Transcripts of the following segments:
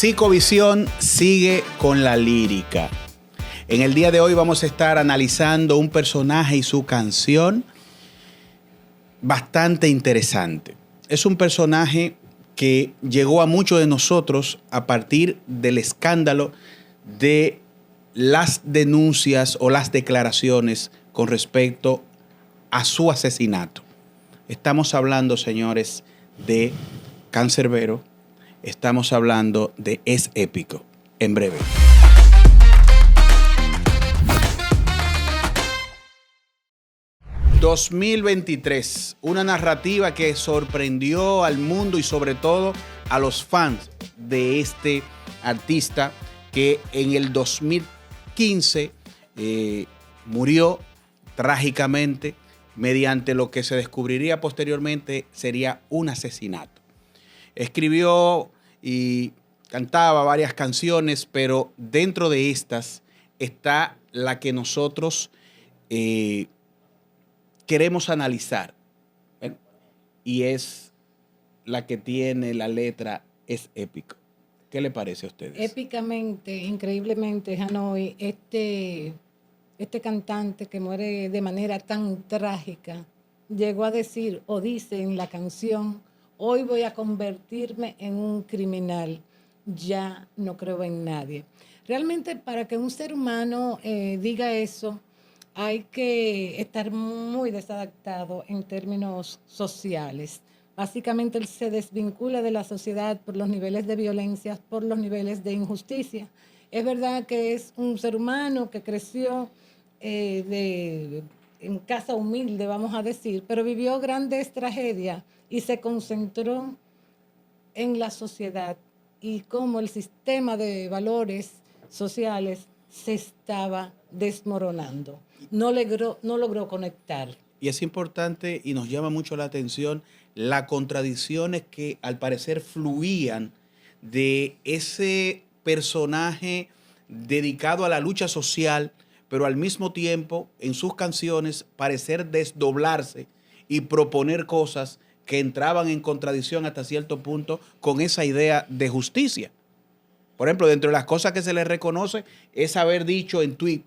Psicovisión sigue con la lírica. En el día de hoy vamos a estar analizando un personaje y su canción bastante interesante. Es un personaje que llegó a muchos de nosotros a partir del escándalo de las denuncias o las declaraciones con respecto a su asesinato. Estamos hablando, señores, de Canserbero. Estamos hablando de Es Épico. En breve. ...2023... una narrativa que sorprendió al mundo y sobre todo a los fans de este artista que en el 2015 murió trágicamente mediante lo que se descubriría posteriormente sería un asesinato. Escribió y cantaba varias canciones, pero dentro de estas está la que nosotros queremos analizar, y es la que tiene la letra Es Épico. ¿Qué le parece a ustedes? Épicamente, increíblemente, Hanoi, este cantante que muere de manera tan trágica, llegó a decir o dice en la canción: hoy voy a convertirme en un criminal, ya no creo en nadie. Realmente, para que un ser humano diga eso, hay que estar muy desadaptado en términos sociales. Básicamente, él se desvincula de la sociedad por los niveles de violencia, por los niveles de injusticia. Es verdad que es un ser humano que creció en casa humilde, vamos a decir, pero vivió grandes tragedias y se concentró en la sociedad y cómo el sistema de valores sociales se estaba desmoronando. No logró conectar. Y es importante y nos llama mucho la atención las contradicciones que al parecer fluían de ese personaje dedicado a la lucha social, pero al mismo tiempo en sus canciones parecer desdoblarse y proponer cosas que entraban en contradicción hasta cierto punto con esa idea de justicia. Por ejemplo, dentro de las cosas que se le reconoce es haber dicho en tweet,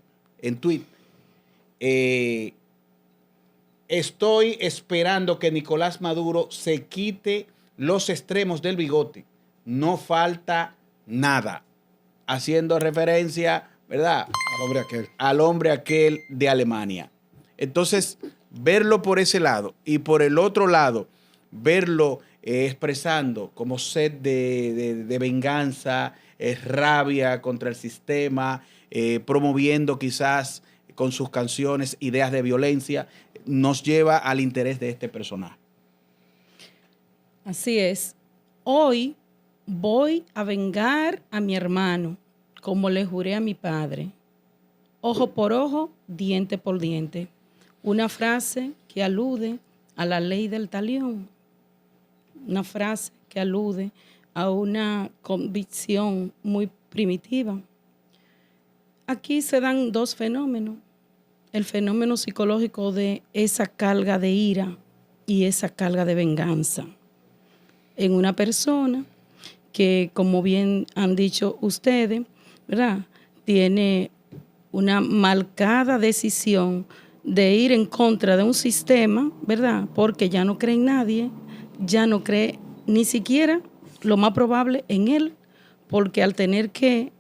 estoy esperando que Nicolás Maduro se quite los extremos del bigote. No falta nada. Haciendo referencia, ¿verdad? Al hombre aquel de Alemania. Entonces, verlo por ese lado y por el otro lado, verlo expresando como sed de venganza, rabia contra el sistema, promoviendo quizás con sus canciones ideas de violencia, nos lleva al interés de este personaje. Así es. Hoy voy a vengar a mi hermano, como le juré a mi padre. Ojo por ojo, diente por diente. Una frase que alude a la ley del talión. Una frase que alude a una convicción muy primitiva. Aquí se dan dos fenómenos. El fenómeno psicológico de esa carga de ira y esa carga de venganza en una persona que, como bien han dicho ustedes, ¿verdad?, tiene una marcada decisión de ir en contra de un sistema, ¿verdad?, porque ya no cree en nadie, ya no cree ni siquiera, lo más probable, en él, porque al tener que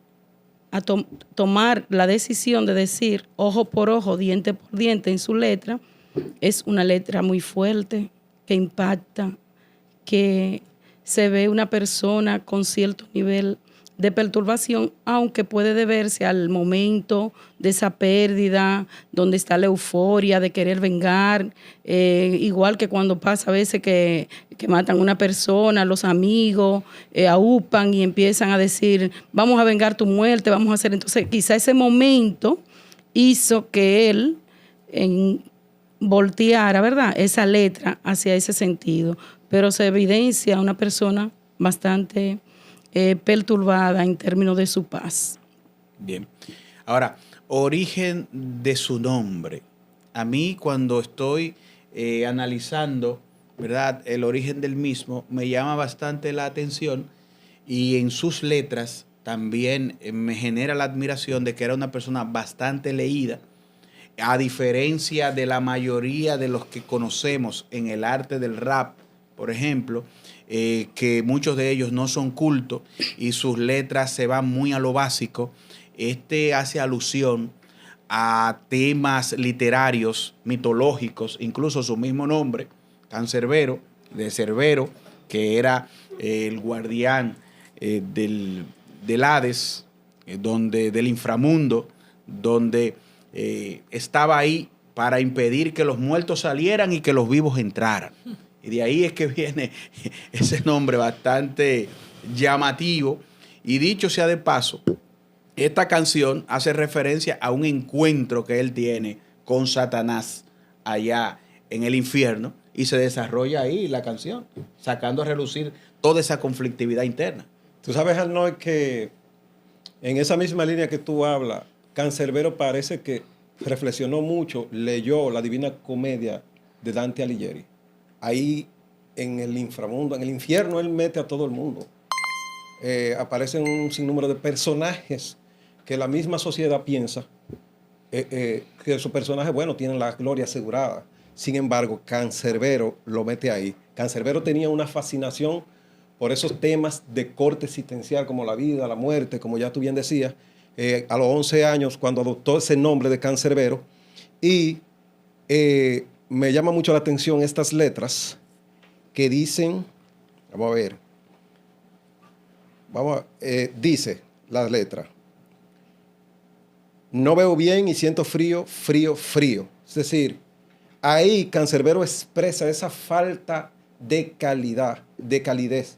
tomar la decisión de decir ojo por ojo, diente por diente en su letra, es una letra muy fuerte, que impacta, que se ve una persona con cierto nivel de perturbación, aunque puede deberse al momento de esa pérdida, donde está la euforia de querer vengar, igual que cuando pasa a veces que matan a una persona, los amigos aúpan y empiezan a decir, vamos a vengar tu muerte, vamos a hacer. Entonces, quizá ese momento hizo que él volteara, ¿verdad?, esa letra hacia ese sentido, pero se evidencia una persona bastante perturbada en términos de su paz. Bien. Ahora, origen de su nombre. A mí, cuando estoy analizando, ¿verdad?, el origen del mismo, me llama bastante la atención y en sus letras también me genera la admiración de que era una persona bastante leída, a diferencia de la mayoría de los que conocemos en el arte del rap, por ejemplo, que muchos de ellos no son cultos y sus letras se van muy a lo básico. Este hace alusión a temas literarios, mitológicos, incluso su mismo nombre, Cancerbero, de Cerbero, que era el guardián del Hades, del inframundo, donde estaba ahí para impedir que los muertos salieran y que los vivos entraran. Y de ahí es que viene ese nombre bastante llamativo. Y dicho sea de paso, esta canción hace referencia a un encuentro que él tiene con Satanás allá en el infierno y se desarrolla ahí la canción, sacando a relucir toda esa conflictividad interna. Tú sabes, Arnold, que en esa misma línea que tú hablas, Cancerbero parece que reflexionó mucho, leyó la Divina Comedia de Dante Alighieri. Ahí en el inframundo, en el infierno, él mete a todo el mundo. Aparecen un sinnúmero de personajes que la misma sociedad piensa que esos personajes, bueno, tienen la gloria asegurada. Sin embargo, Cancerbero lo mete ahí. Cancerbero tenía una fascinación por esos temas de corte existencial como la vida, la muerte, como ya tú bien decías, a los 11 años cuando adoptó ese nombre de Cancerbero. Y me llama mucho la atención estas letras que dicen, vamos a ver, dice la letra: no veo bien y siento frío, frío, frío. Es decir, ahí Cancerbero expresa esa falta de calidez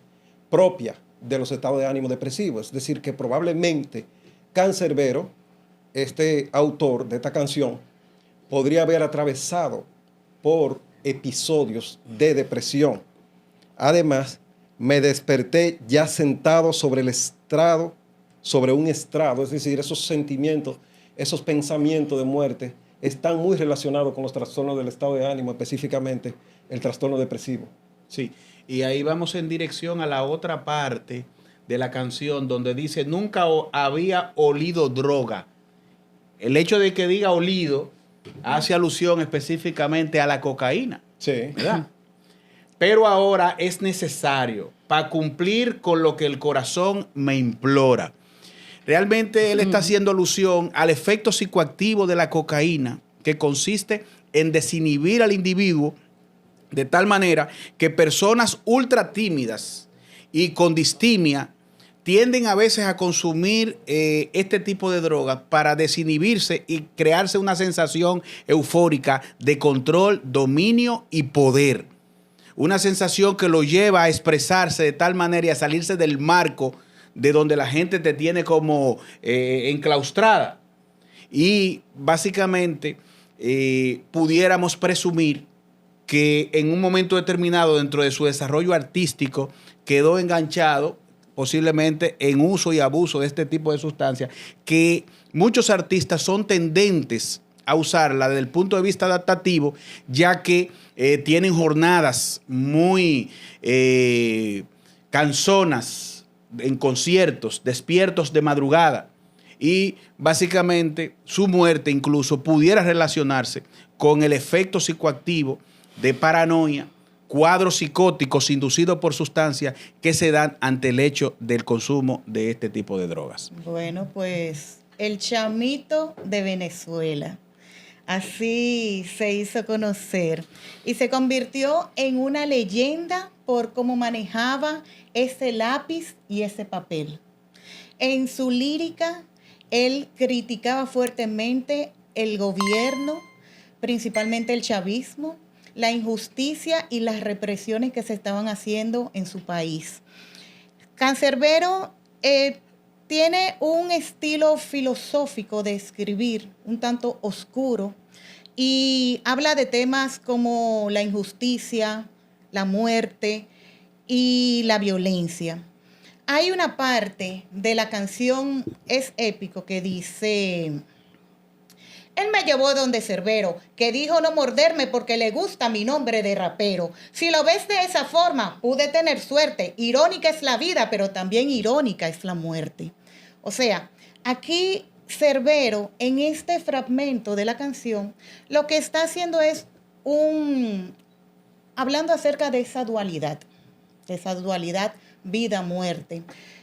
propia de los estados de ánimo depresivos. Es decir, que probablemente Cancerbero, este autor de esta canción, podría haber atravesado por episodios de depresión. Además, me desperté ya sentado sobre el estrado, sobre un estrado, es decir, esos sentimientos, esos pensamientos de muerte están muy relacionados con los trastornos del estado de ánimo, específicamente el trastorno depresivo. Sí, y ahí vamos en dirección a la otra parte de la canción donde dice: nunca había olido droga. El hecho de que diga olido hace alusión específicamente a la cocaína. Sí. ¿Verdad? Pero ahora es necesario para cumplir con lo que el corazón me implora. Realmente él está haciendo alusión al efecto psicoactivo de la cocaína, que consiste en desinhibir al individuo de tal manera que personas ultra tímidas y con distimia tienden a veces a consumir este tipo de drogas para desinhibirse y crearse una sensación eufórica de control, dominio y poder. Una sensación que lo lleva a expresarse de tal manera y a salirse del marco de donde la gente te tiene como enclaustrada. Y básicamente pudiéramos presumir que en un momento determinado dentro de su desarrollo artístico quedó enganchado posiblemente en uso y abuso de este tipo de sustancias, que muchos artistas son tendentes a usarla desde el punto de vista adaptativo, ya que tienen jornadas muy cansonas en conciertos, despiertos de madrugada, y básicamente su muerte incluso pudiera relacionarse con el efecto psicoactivo de paranoia, cuadros psicóticos inducidos por sustancias que se dan ante el hecho del consumo de este tipo de drogas. Bueno, pues el chamito de Venezuela. Así se hizo conocer y se convirtió en una leyenda por cómo manejaba ese lápiz y ese papel. En su lírica, él criticaba fuertemente el gobierno, principalmente el chavismo, la injusticia y las represiones que se estaban haciendo en su país. Cancerbero tiene un estilo filosófico de escribir un tanto oscuro y habla de temas como la injusticia, la muerte y la violencia. Hay una parte de la canción, es épico, que dice: Él me llevó donde Cerbero, que dijo no morderme porque le gusta mi nombre de rapero. Si lo ves de esa forma, pude tener suerte. Irónica es la vida, pero también irónica es la muerte. O sea, aquí Cerbero, en este fragmento de la canción, lo que está haciendo es hablando acerca de esa dualidad vida-muerte.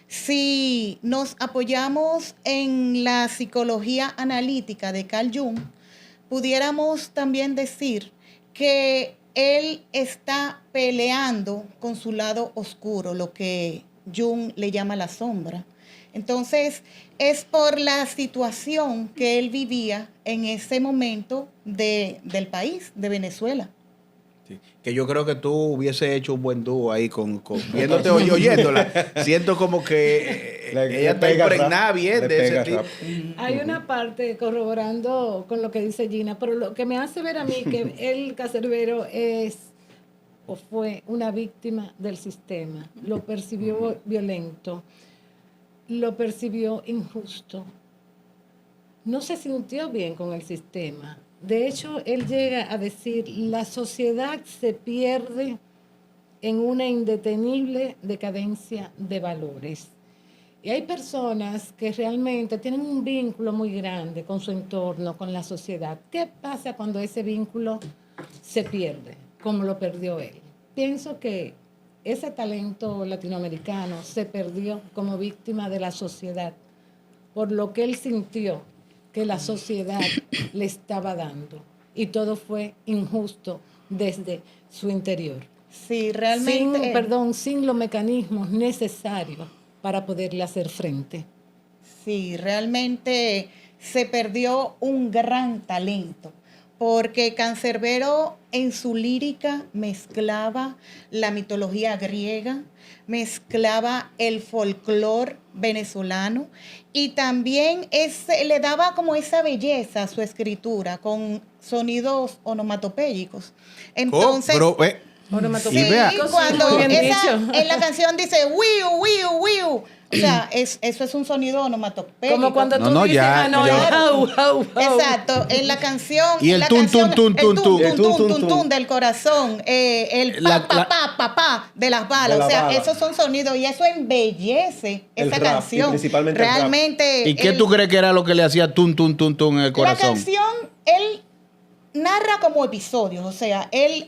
Si nos apoyamos en la psicología analítica de Carl Jung, pudiéramos también decir que él está peleando con su lado oscuro, lo que Jung le llama la sombra. Entonces, es por la situación que él vivía en ese momento del país, de Venezuela. Sí. Que yo creo que tú hubiese hecho un buen dúo ahí viéndote y oyéndola. Siento como que ella está impregnada bien de ese tipo. Hay una parte corroborando con lo que dice Gina, pero lo que me hace ver a mí que el Canserbero es o fue una víctima del sistema. Lo percibió violento, lo percibió injusto. No se sintió bien con el sistema. De hecho, él llega a decir, la sociedad se pierde en una indetenible decadencia de valores. Y hay personas que realmente tienen un vínculo muy grande con su entorno, con la sociedad. ¿Qué pasa cuando ese vínculo se pierde, como lo perdió él? Pienso que ese talento latinoamericano se perdió como víctima de la sociedad, por lo que él sintió que la sociedad le estaba dando. Y todo fue injusto desde su interior. Sí, realmente. Sin los mecanismos necesarios para poderle hacer frente. Sí, realmente se perdió un gran talento, porque Canserbero en su lírica mezclaba la mitología griega, mezclaba el folclore venezolano y también le daba como esa belleza a su escritura con sonidos onomatopéyicos. Entonces, onomatopéyicos, cuando en la canción dice wiu, wiu, wiu, o sea, eso es un sonido onomatopéyico. Como cuando tú dices, Exacto, en la canción. Y el tun, tun, tun, tun, tun. El tun, tun, tun del corazón. El pa de las balas. O sea, esos son sonidos y eso embellece esa canción. Principalmente realmente. ¿Y qué tú crees que era lo que le hacía tun, tun, tun, tun en el corazón? La canción, él narra como episodios. O sea, él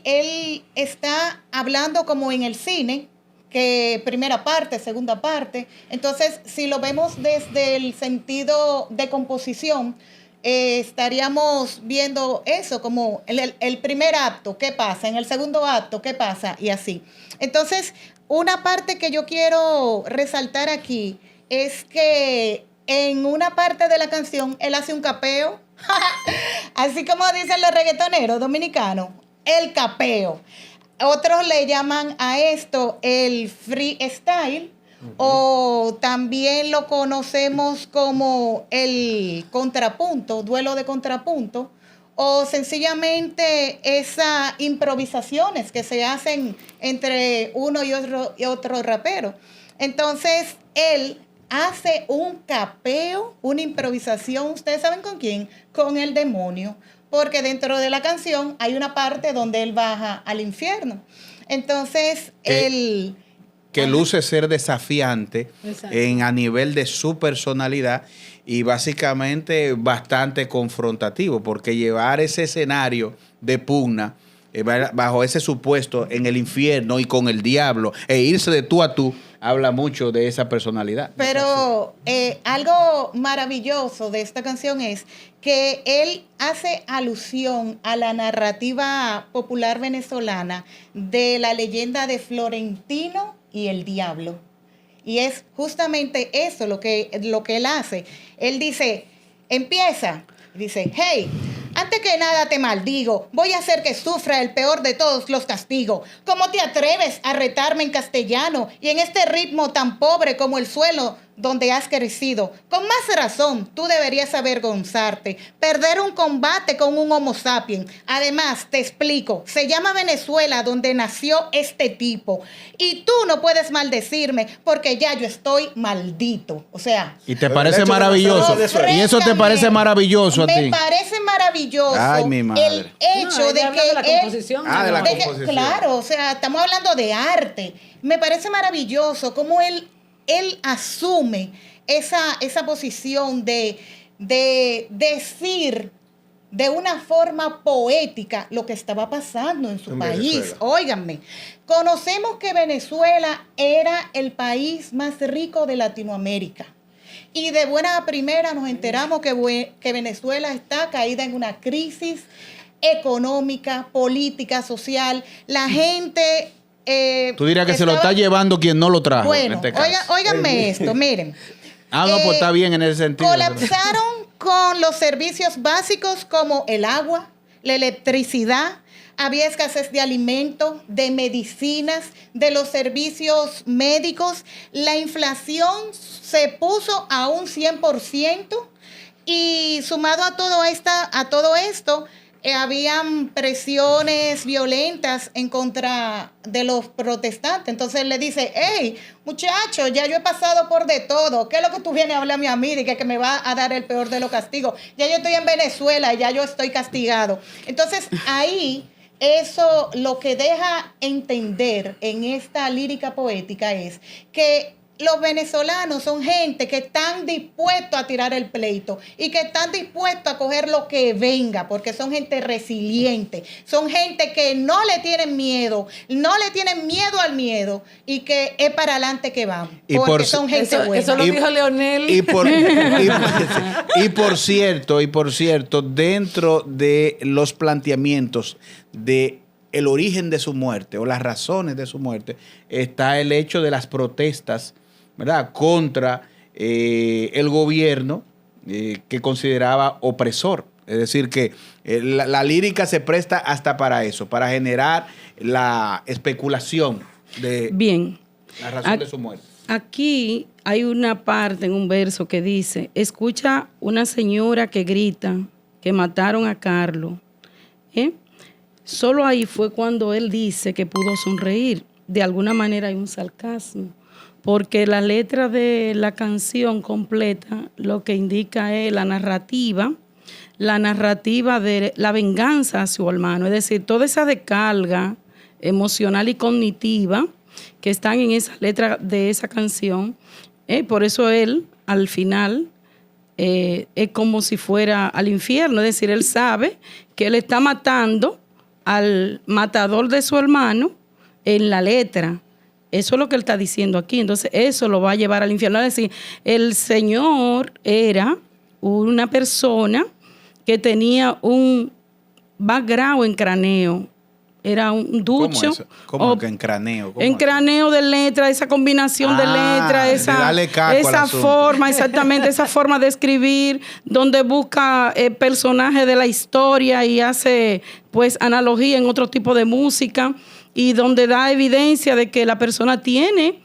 está hablando como en el cine, que primera parte, segunda parte. Entonces, si lo vemos desde el sentido de composición, estaríamos viendo eso como el primer acto, ¿qué pasa? En el segundo acto, ¿qué pasa? Y así. Entonces, una parte que yo quiero resaltar aquí es que en una parte de la canción él hace un capeo, así como dicen los reggaetoneros dominicanos, el capeo. Otros le llaman a esto el freestyle, o también lo conocemos como el contrapunto, duelo de contrapunto, o sencillamente esas improvisaciones que se hacen entre uno y otro rapero. Entonces, él hace un capeo, una improvisación, ¿ustedes saben con quién? Con el demonio. Porque dentro de la canción hay una parte donde él baja al infierno. Entonces, él... Que luce ser desafiante a nivel de su personalidad y básicamente bastante confrontativo, porque llevar ese escenario de pugna bajo ese supuesto en el infierno y con el diablo e irse de tú a tú, habla mucho de esa personalidad. Pero algo maravilloso de esta canción es que él hace alusión a la narrativa popular venezolana de la leyenda de Florentino y el diablo. Y es justamente eso lo que él hace. Él dice, dice, hey, antes que nada te maldigo, voy a hacer que sufra el peor de todos los castigos. ¿Cómo te atreves a retarme en castellano y en este ritmo tan pobre como el suelo donde has crecido. Con más razón, tú deberías avergonzarte, perder un combate con un Homo sapiens. Además, te explico, se llama Venezuela donde nació este tipo. Y tú no puedes maldecirme porque ya yo estoy maldito. O sea... Y te Pero parece el hecho de maravilloso. nacer Y eso te parece maravilloso a ti. Me parece maravilloso Ay, mi madre. el hecho No, de ella habla que de la él... composición. De la de que- composición. claro, o sea, estamos hablando de arte. Me parece maravilloso cómo él asume esa posición de decir de una forma poética lo que estaba pasando en su país. Venezuela. Óiganme, conocemos que Venezuela era el país más rico de Latinoamérica. Y de buena primera nos enteramos que Venezuela está caída en una crisis económica, política, social. La gente... Tú dirías que se lo está llevando quien no lo trajo. Bueno, en este caso. óiganme esto, miren. No, pues está bien en ese sentido. Colapsaron con los servicios básicos como el agua, la electricidad, había escasez de alimentos, de medicinas, de los servicios médicos. La inflación se puso a un 100% y sumado a todo esto, habían presiones violentas en contra de los protestantes. Entonces él le dice, hey, muchacho, ya yo he pasado por de todo. ¿Qué es lo que tú vienes a hablarme a mí de que me va a dar el peor de los castigos? Ya yo estoy en Venezuela, ya yo estoy castigado. Entonces ahí, eso lo que deja entender en esta lírica poética es que los venezolanos son gente que están dispuestos a tirar el pleito y que están dispuestos a coger lo que venga, porque son gente resiliente, son gente que no le tienen miedo al miedo y que es para adelante que van, Y porque por- son gente Eso, buena. eso lo Y- dijo Leonel. Por cierto, dentro de los planteamientos de el origen de su muerte o las razones de su muerte está el hecho de las protestas, ¿verdad?, contra el gobierno que consideraba opresor. Es decir, que la lírica se presta hasta para eso, para generar la especulación de Bien. la razón de su muerte. Aquí hay una parte en un verso que dice, escucha una señora que grita que mataron a Carlos. Solo ahí fue cuando él dice que pudo sonreír. De alguna manera hay un sarcasmo, porque la letra de la canción completa lo que indica es la narrativa de la venganza a su hermano. Es decir, toda esa descarga emocional y cognitiva que están en esa letra de esa canción. Por eso él, al final, es como si fuera al infierno. Es decir, él sabe que él está matando al matador de su hermano en la letra. Eso es lo que él está diciendo aquí. Entonces, eso lo va a llevar al infierno. Es decir, el Señor era una persona que tenía un background en cráneo. Era un ducho. ¿Cómo que en cráneo? En cráneo de letra, esa combinación de letra, de darle caco al esa asunto. forma, exactamente, esa forma de escribir, donde busca personajes de la historia y hace pues analogía en otro tipo de música y donde da evidencia de que la persona tiene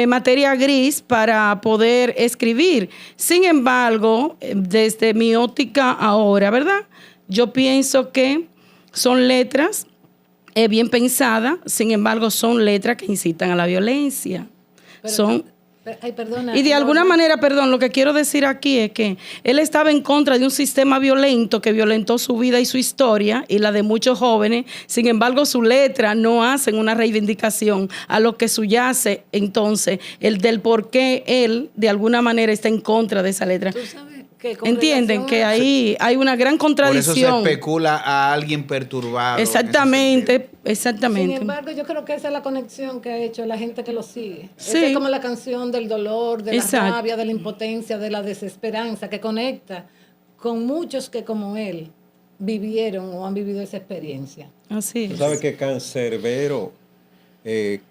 materia gris para poder escribir. Sin embargo, desde mi óptica ahora, ¿verdad? Yo pienso que son letras bien pensadas, sin embargo, son letras que incitan a la violencia. Perdona. Y de alguna manera, lo que quiero decir aquí es que él estaba en contra de un sistema violento que violentó su vida y su historia y la de muchos jóvenes. Sin embargo, su letra no hacen una reivindicación a lo que subyace entonces el del por qué él de alguna manera está en contra de esa letra. Tú sabes que con Entienden que relación a- ahí hay una gran Por eso contradicción. se especula a alguien perturbado. en ese Exactamente, Sin exactamente. embargo, yo creo que esa es la conexión que ha hecho la gente que lo sigue. Sí. Esa es como la canción del dolor, de la Exacto. rabia, de la impotencia, de la desesperanza, que conecta con muchos que como él vivieron o han vivido esa experiencia. Así Tú es. sabes que Cancerbero, en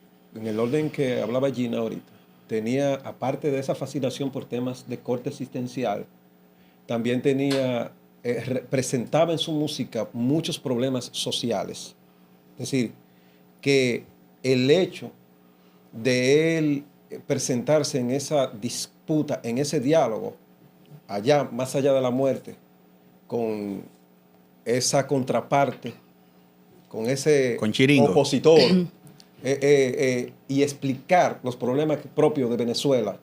el orden que hablaba Gina ahorita, tenía, aparte de esa fascinación por temas de corte existencial, también tenía, presentaba en su música muchos problemas sociales. Es decir, que el hecho de él presentarse en esa disputa, en ese diálogo, allá, más allá de la muerte, con esa contraparte, con ese Con Chiringo. opositor, y explicar los problemas propios de Venezuela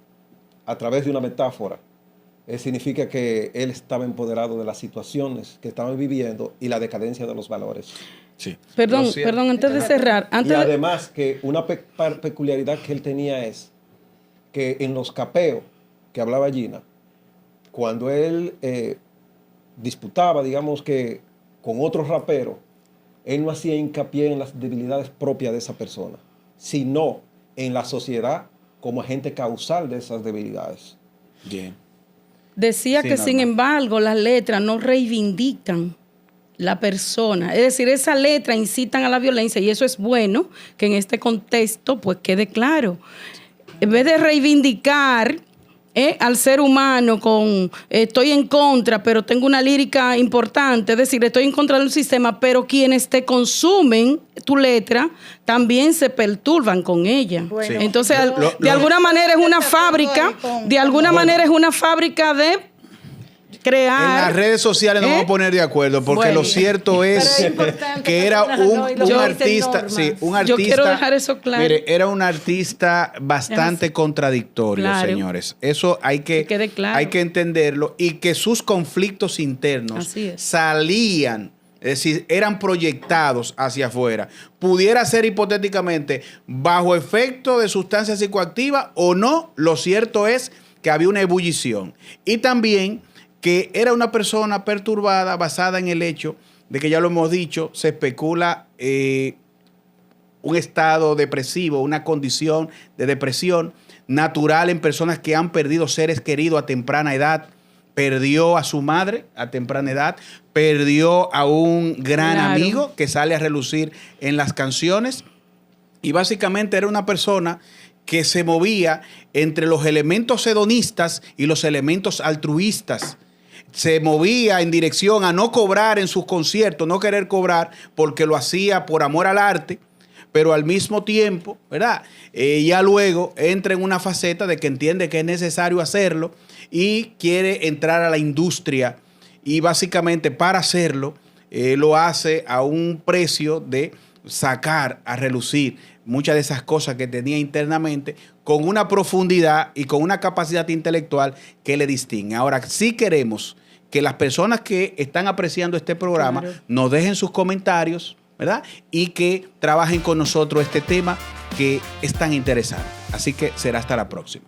a través de una metáfora, significa que él estaba empoderado de las situaciones que estaban viviendo y la decadencia de los valores. Sí. Perdón, Lo cierto- antes de cerrar. Y además que una peculiaridad que él tenía es que en los capeos que hablaba Gina, cuando él disputaba, digamos que con otros raperos, él no hacía hincapié en las debilidades propias de esa persona, sino en la sociedad como agente causal de esas debilidades. Bien. Decía Sí, que, normal. sin embargo, las letras no reivindican la persona. Es decir, esas letras incitan a la violencia y eso es bueno que en este contexto pues quede claro. En vez de reivindicar al ser humano con estoy en contra, pero tengo una lírica importante, es decir, estoy en contra de un sistema, pero quienes te consumen tu letra también se perturban con ella. Bueno, Entonces, yo- de alguna manera es una Estoy de acuerdo fábrica, ahí con- de alguna con- manera es una fábrica de crear. En las redes sociales nos ¿Eh? vamos a poner de acuerdo, porque Bueno. lo cierto Pero es es importante que era que un, Hanoi lo un dicen artista, normas. sí, un Yo artista. quiero dejar eso claro. Mire, era un artista bastante contradictorio, Claro. señores. Eso hay Que quede claro. hay que entenderlo y que sus conflictos internos Así es. salían, es decir, eran proyectados hacia afuera. Pudiera ser hipotéticamente bajo efecto de sustancias psicoactivas o no, lo cierto es que había una ebullición. Y también que era una persona perturbada basada en el hecho de que, ya lo hemos dicho, se especula un estado depresivo, una condición de depresión natural en personas que han perdido seres queridos a temprana edad. Perdió a su madre a temprana edad, perdió a un gran Claro. amigo que sale a relucir en las canciones y básicamente era una persona que se movía entre los elementos hedonistas y los elementos altruistas. Se movía en dirección a no cobrar en sus conciertos, no querer cobrar porque lo hacía por amor al arte, pero al mismo tiempo, ¿verdad? Ya luego entra en una faceta de que entiende que es necesario hacerlo y quiere entrar a la industria y básicamente para hacerlo lo hace a un precio de sacar a relucir muchas de esas cosas que tenía internamente con una profundidad y con una capacidad intelectual que le distingue. Ahora, sí queremos que las personas que están apreciando este programa Claro. nos dejen sus comentarios, ¿verdad? Y que trabajen con nosotros este tema que es tan interesante. Así que será hasta la próxima.